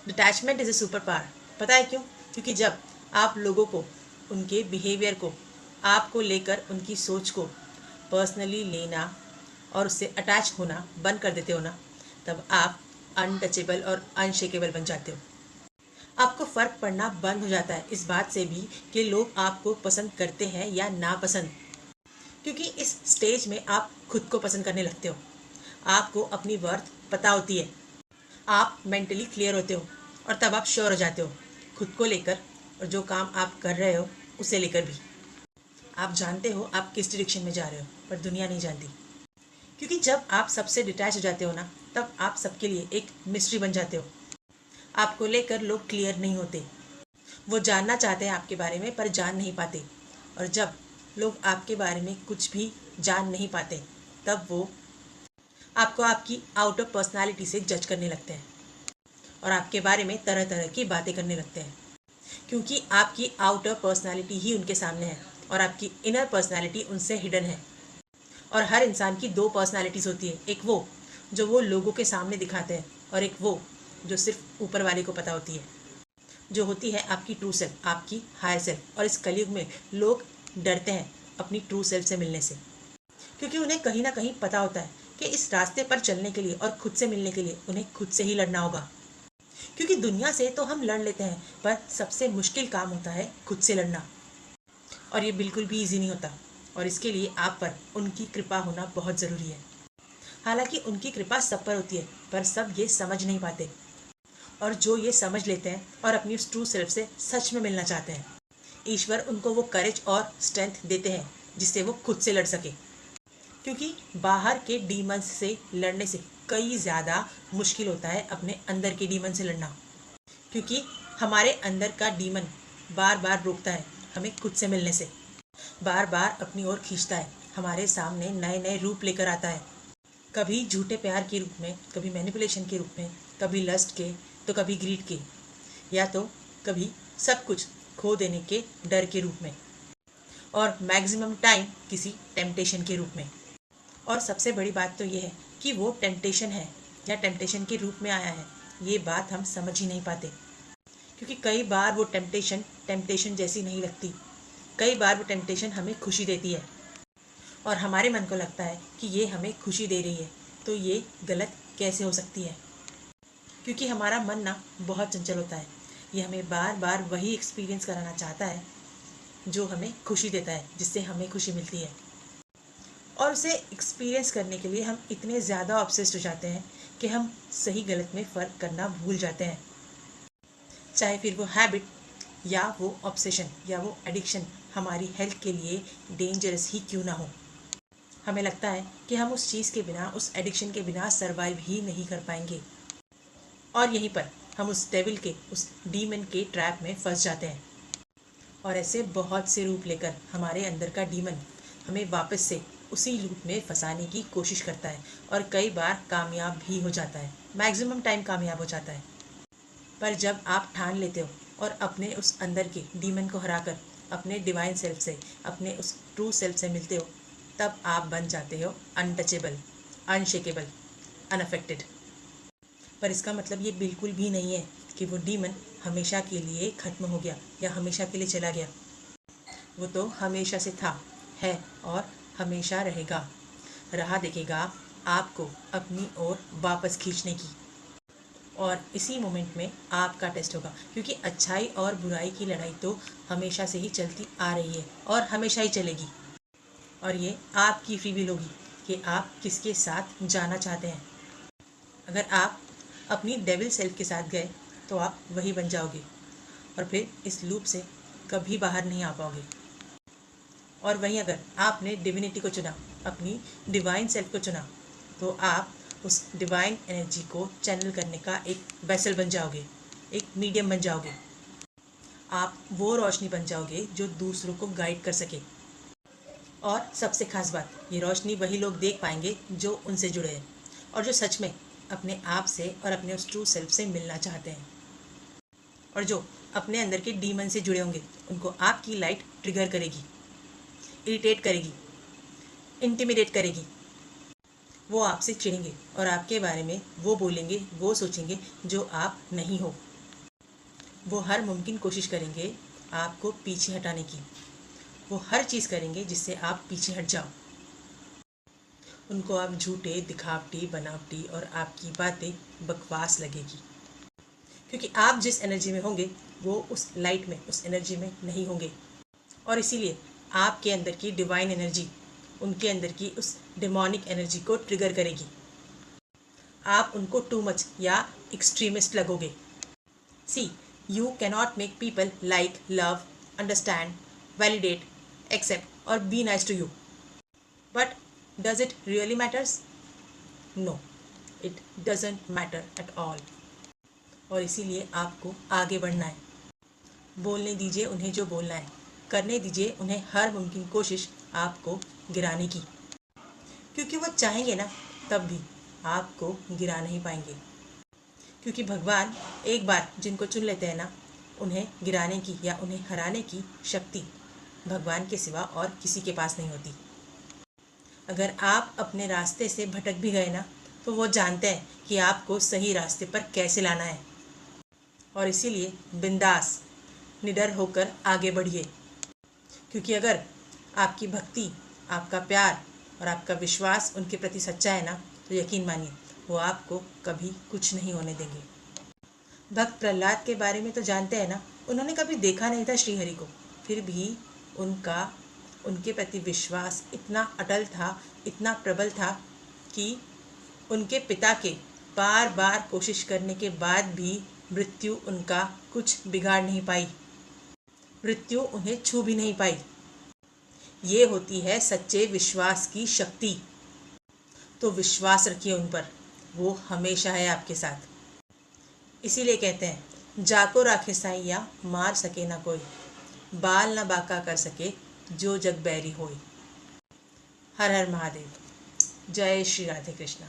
Detachment is a super power. पता है क्यों? क्योंकि जब आप लोगों को, उनके बिहेवियर को, आपको लेकर उनकी सोच को पर्सनली लेना और उससे अटैच होना बंद कर देते हो ना, तब आप अनटचेबल और अनशेकेबल बन जाते हो। आपको फ़र्क पड़ना बंद हो जाता है इस बात से भी कि लोग आपको पसंद करते हैं या नापसंद, क्योंकि इस स्टेज में आप खुद को पसंद करने लगते हो। आपको अपनी वर्थ पता होती है, आप मेंटली क्लियर होते हो और तब आप श्योर हो जाते हो खुद को लेकर और जो काम आप कर रहे हो उसे लेकर भी। आप जानते हो आप किस डायरेक्शन में जा रहे हो, पर दुनिया नहीं जानती। क्योंकि जब आप सबसे डिटैच हो जाते हो ना, तब आप सबके लिए एक मिस्ट्री बन जाते हो। आपको लेकर लोग क्लियर नहीं होते। वो जानना चाहते हैं आपके बारे में पर जान नहीं पाते। और जब लोग आपके बारे में कुछ भी जान नहीं पाते, तब वो आपको आपकी आउट ऑफ पर्सनालिटी से जज करने लगते हैं और आपके बारे में तरह तरह की बातें करने लगते हैं, क्योंकि आपकी आउटर पर्सनालिटी ही उनके सामने है और आपकी इनर पर्सनालिटी उनसे हिडन है। और हर इंसान की दो पर्सनालिटीज़ होती है, एक वो जो वो लोगों के सामने दिखाते हैं और एक वो जो सिर्फ ऊपर वाले को पता होती है, जो होती है आपकी ट्रू सेल्फ, आपकी हायर सेल्फ। और इस कलयुग में लोग डरते हैं अपनी ट्रू सेल्फ से मिलने से, क्योंकि उन्हें कहीं ना कहीं पता होता है कि इस रास्ते पर चलने के लिए और खुद से मिलने के लिए उन्हें खुद से ही लड़ना होगा। क्योंकि दुनिया से तो हम लड़ लेते हैं, पर सबसे मुश्किल काम होता है खुद से लड़ना, और ये बिल्कुल भी इजी नहीं होता। और इसके लिए आप पर उनकी कृपा होना बहुत ज़रूरी है। हालांकि उनकी कृपा सब पर होती है, पर सब ये समझ नहीं पाते। और जो ये समझ लेते हैं और अपनी उस ट्रू सेल्फ से सच में मिलना चाहते हैं, ईश्वर उनको वो करेज और स्ट्रेंथ देते हैं जिससे वो खुद से लड़ सके। क्योंकि बाहर के डीमंस से लड़ने से कई ज़्यादा मुश्किल होता है अपने अंदर के डीमन से लड़ना। क्योंकि हमारे अंदर का डीमन बार बार रोकता है हमें खुद से मिलने से, बार बार अपनी ओर खींचता है, हमारे सामने नए नए रूप लेकर आता है। कभी झूठे प्यार के रूप में, कभी मैनिपुलेशन के रूप में, कभी लस्ट के, तो कभी ग्रीड के, या तो कभी सब कुछ खो देने के डर के रूप में, और मैक्सिमम टाइम किसी टेम्पटेशन के रूप में। और सबसे बड़ी बात तो ये है कि वो टेम्पटेशन है या टेम्पटेशन के रूप में आया है, ये बात हम समझ ही नहीं पाते। क्योंकि कई बार वो टेम्पटेशन टेम्पटेशन जैसी नहीं लगती। कई बार वो टेम्पटेशन हमें खुशी देती है और हमारे मन को लगता है कि ये हमें खुशी दे रही है, तो ये गलत कैसे हो सकती है। क्योंकि हमारा मन ना बहुत चंचल होता है, ये हमें बार बार वही एक्सपीरियंस कराना चाहता है जो हमें खुशी देता है, जिससे हमें खुशी मिलती है। और उसे एक्सपीरियंस करने के लिए हम इतने ज़्यादा ऑब्सेस्ड हो जाते हैं कि हम सही गलत में फ़र्क करना भूल जाते हैं। चाहे फिर वो हैबिट या वो ऑब्सेशन या वो एडिक्शन हमारी हेल्थ के लिए डेंजरस ही क्यों ना हो, हमें लगता है कि हम उस चीज़ के बिना, उस एडिक्शन के बिना सर्वाइव ही नहीं कर पाएंगे। और यहीं पर हम उस डेविल के, उस डीमन के ट्रैप में फंस जाते हैं। और ऐसे बहुत से रूप लेकर हमारे अंदर का डीमन हमें वापस से उसी लूप में फंसाने की कोशिश करता है और कई बार कामयाब भी हो जाता है, मैक्सिमम टाइम कामयाब हो जाता है। पर जब आप ठान लेते हो और अपने उस अंदर के डीमन को हराकर अपने डिवाइन सेल्फ से, अपने उस ट्रू सेल्फ से मिलते हो, तब आप बन जाते हो अनटचेबल, अनशेकेबल, अनअफेक्टेड। पर इसका मतलब ये बिल्कुल भी नहीं है कि वो डीमन हमेशा के लिए ख़त्म हो गया या हमेशा के लिए चला गया। वो तो हमेशा से था, है और हमेशा रहेगा। राह देखेगा आपको अपनी ओर वापस खींचने की। और इसी मोमेंट में आपका टेस्ट होगा, क्योंकि अच्छाई और बुराई की लड़ाई तो हमेशा से ही चलती आ रही है और हमेशा ही चलेगी। और ये आपकी फ्री विल होगी कि आप किसके साथ जाना चाहते हैं। अगर आप अपनी डेविल सेल्फ के साथ गए तो आप वही बन जाओगे और फिर इस लूप से कभी बाहर नहीं आ पाओगे। और वहीं अगर आपने डिविनिटी को चुना, अपनी डिवाइन सेल्फ को चुना, तो आप उस डिवाइन एनर्जी को चैनल करने का एक वेसल बन जाओगे, एक मीडियम बन जाओगे। आप वो रोशनी बन जाओगे जो दूसरों को गाइड कर सके। और सबसे खास बात, ये रोशनी वही लोग देख पाएंगे जो उनसे जुड़े हैं और जो सच में अपने आप से और अपने उस ट्रू सेल्फ से मिलना चाहते हैं। और जो अपने अंदर के डीमन से जुड़े होंगे, उनको आपकी लाइट ट्रिगर करेगी, इरिटेट करेगी, इंटिमिडेट करेगी। वो आपसे चिढ़ेंगे और आपके बारे में वो बोलेंगे, वो सोचेंगे जो आप नहीं हो। वो हर मुमकिन कोशिश करेंगे आपको पीछे हटाने की। वो हर चीज़ करेंगे जिससे आप पीछे हट जाओ। उनको आप झूठे, दिखावटी, बनावटी और आपकी बातें बकवास लगेगी, क्योंकि आप जिस एनर्जी में होंगे वो उस लाइट में, उस एनर्जी में नहीं होंगे। और इसीलिए आपके अंदर की डिवाइन एनर्जी उनके अंदर की उस डेमोनिक एनर्जी को ट्रिगर करेगी। आप उनको टू मच या एक्सट्रीमिस्ट लगोगे। See, you cannot make people like, love, understand, validate, accept और be nice to you, but does it really matters? No, it doesn't matter at all. और इसीलिए आपको आगे बढ़ना है। बोलने दीजिए उन्हें जो बोलना है, करने दीजिए उन्हें हर मुमकिन कोशिश आपको गिराने की, क्योंकि वो चाहेंगे ना तब भी आपको गिरा नहीं पाएंगे। क्योंकि भगवान एक बार जिनको चुन लेते हैं ना, उन्हें गिराने की या उन्हें हराने की शक्ति भगवान के सिवा और किसी के पास नहीं होती। अगर आप अपने रास्ते से भटक भी गए ना, तो वो जानते हैं कि आपको सही रास्ते पर कैसे लाना है। और इसीलिए बिंदास, निडर होकर आगे बढ़िए, क्योंकि अगर आपकी भक्ति, आपका प्यार और आपका विश्वास उनके प्रति सच्चा है ना, तो यकीन मानिए वो आपको कभी कुछ नहीं होने देंगे। भक्त प्रहलाद के बारे में तो जानते हैं ना, उन्होंने कभी देखा नहीं था श्रीहरि को, फिर भी उनके प्रति विश्वास इतना अटल था, इतना प्रबल था कि उनके पिता के बार बार कोशिश करने के बाद भी मृत्यु उनका कुछ बिगाड़ नहीं पाई, मृत्यु उन्हें छू भी नहीं पाई। ये होती है सच्चे विश्वास की शक्ति। तो विश्वास रखिए उन पर, वो हमेशा है आपके साथ। इसीलिए कहते हैं, जाको राखे साइया, मार सके ना कोई, बाल न बाका कर सके, जो जग बैरी होए। हर हर महादेव। जय श्री राधे कृष्णा।